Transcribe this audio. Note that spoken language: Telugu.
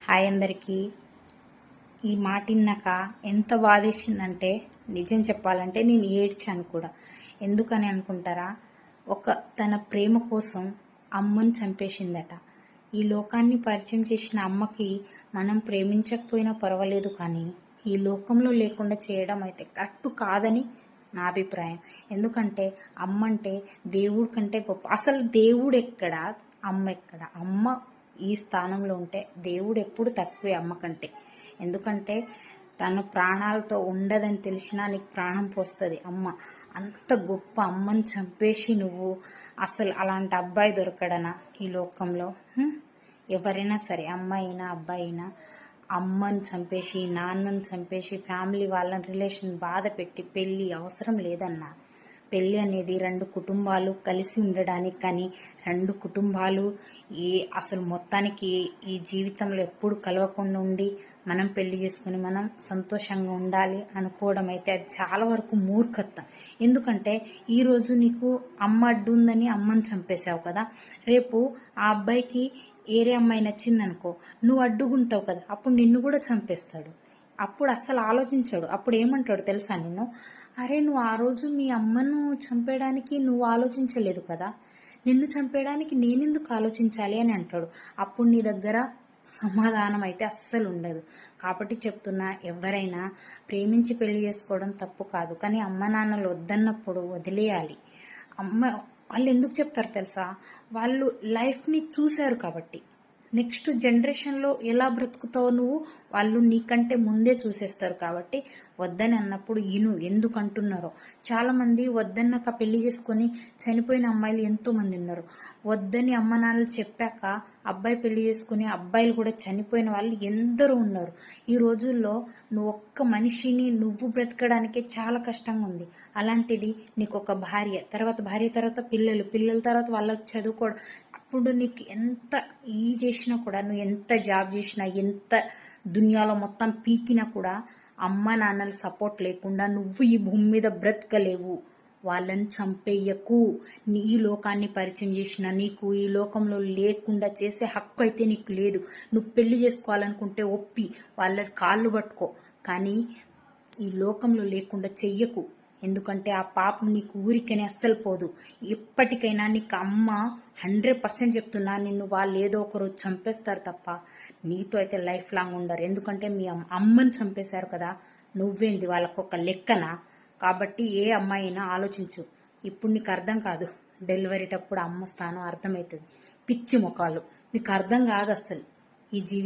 హాయ్ అందరికీ. ఈ మాట విన్నాక ఎంత బాధేసిందంటే నిజం చెప్పాలంటే నేను ఏడ్చాను కూడా. ఎందుకని అనుకుంటారా? తన ప్రేమ కోసం అమ్మని చంపేసిందట. ఈ లోకాన్ని పరిచయం చేసిన అమ్మకి మనం ప్రేమించకపోయినా పర్వాలేదు, కానీ ఈ లోకంలో లేకుండా చేయడం అయితే కరెక్ట్ కాదని నా అభిప్రాయం. ఎందుకంటే అమ్మ అంటే దేవుడి కంటే గొప్ప. అసలు దేవుడు ఎక్కడ, అమ్మ ఎక్కడ? అమ్మ ఈ స్థానంలో ఉంటే దేవుడు ఎప్పుడు తక్కువే అమ్మ కంటే. ఎందుకంటే తన ప్రాణాలతో ఉండదని తెలిసినా నీకు ప్రాణం పోస్తుంది అమ్మ. అంత గొప్ప అమ్మని చంపేసి నువ్వు అసలు అలాంటి అబ్బాయి దొరకడనా ఈ లోకంలో? ఎవరైనా సరే, అమ్మాయి అయినా అబ్బాయి అయినా, అమ్మని చంపేసి నాన్నని చంపేసి ఫ్యామిలీ వాళ్ళని రిలేషన్ బాధ పెట్టి పెళ్ళి అవసరం లేదన్నా. పెళ్ళి అనేది రెండు కుటుంబాలు కలిసి ఉండడానికి, కానీ రెండు కుటుంబాలు అసలు మొత్తానికి ఈ జీవితంలో ఎప్పుడు కలవకుండా ఉండి మనం పెళ్లి చేసుకుని మనం సంతోషంగా ఉండాలి అనుకోవడం అయితే అది చాలా వరకు మూర్ఖత్వం. ఎందుకంటే ఈరోజు నీకు అమ్మ అడ్డు ఉందని అమ్మని చంపేశావు కదా, రేపు ఆ అబ్బాయికి ఏరే అమ్మాయి నచ్చిందనుకో, నువ్వు అడ్డుకుంటావు కదా, అప్పుడు నిన్ను కూడా చంపేస్తాడు. అప్పుడు అసలు ఆలోచించాడు. అప్పుడు ఏమంటాడు తెలుసా నిన్ను? అరే, నువ్వు ఆ రోజు మీ అమ్మను చంపేయడానికి నువ్వు ఆలోచించలేదు కదా, నిన్ను చంపేయడానికి నేనెందుకు ఆలోచించాలి అని అంటాడు. అప్పుడు నీ దగ్గర సమాధానం అయితే అస్సలు ఉండదు. కాబట్టి చెప్తున్నా, ఎవరైనా ప్రేమించి పెళ్లి చేసుకోవడం తప్పు కాదు, కానీ అమ్మ నాన్నలు వద్దన్నప్పుడు వదిలేయాలి. వాళ్ళు ఎందుకు చెప్తారు తెలుసా? వాళ్ళు లైఫ్ని చూశారు కాబట్టి. నెక్స్ట్ జనరేషన్లో ఎలా బ్రతుకుతావు నువ్వు, వాళ్ళు నీకంటే ముందే చూసేస్తారు. కాబట్టి వద్దని అన్నప్పుడు ఎందుకు అంటున్నారో. చాలామంది వద్దన్నాక పెళ్లి చేసుకొని చనిపోయిన అమ్మాయిలు ఎంతోమంది ఉన్నారు. వద్దని అమ్మ నాన్నలు చెప్పాక అబ్బాయి పెళ్లి చేసుకుని అబ్బాయిలు కూడా చనిపోయిన వాళ్ళు ఎందరో ఉన్నారు. ఈ రోజుల్లో నువ్వు ఒక్క మనిషిని నువ్వు బ్రతకడానికే చాలా కష్టంగా ఉంది. అలాంటిది నీకు ఒక భార్య తర్వాత పిల్లల తర్వాత వాళ్ళకి చదువుకోవడం. అప్పుడు నీకు ఎంత చేసినా కూడా, నువ్వు ఎంత జాబ్ చేసినా, ఎంత దునియాలో మొత్తం పీకినా కూడా అమ్మ నాన్నల సపోర్ట్ లేకుండా నువ్వు ఈ భూమి మీద బ్రతకలేవు. వాళ్ళని చంపేయకు. ఈ లోకాన్ని పరిచయం చేసిన నీకు ఈ లోకంలో లేకుండా చేసే హక్కు అయితే నీకు లేదు. నువ్వు పెళ్లి చేసుకోవాలనుకుంటే ఒప్పి వాళ్ళ కాళ్ళు పట్టుకో, కానీ ఈ లోకంలో లేకుండా చెయ్యకు. ఎందుకంటే ఆ పాపం నీకు ఊరికనే అస్సలు పోదు. ఎప్పటికైనా నీకు అమ్మ 100% చెప్తున్నా, నిన్ను వాళ్ళు ఏదో ఒకరోజు చంపేస్తారు తప్ప నీతో అయితే లైఫ్ లాంగ్ ఉండరు. ఎందుకంటే మీ అమ్మని చంపేశారు కదా, నువ్వేంది వాళ్ళకు ఒక లెక్కనా? కాబట్టి ఏ అమ్మాయి అయినా ఆలోచించు. ఇప్పుడు నీకు అర్థం కాదు, డెలివరీటప్పుడు అమ్మ స్థానం అర్థమవుతుంది. పిచ్చి ముఖాలు మీకు అర్థం కాదు అసలు ఈ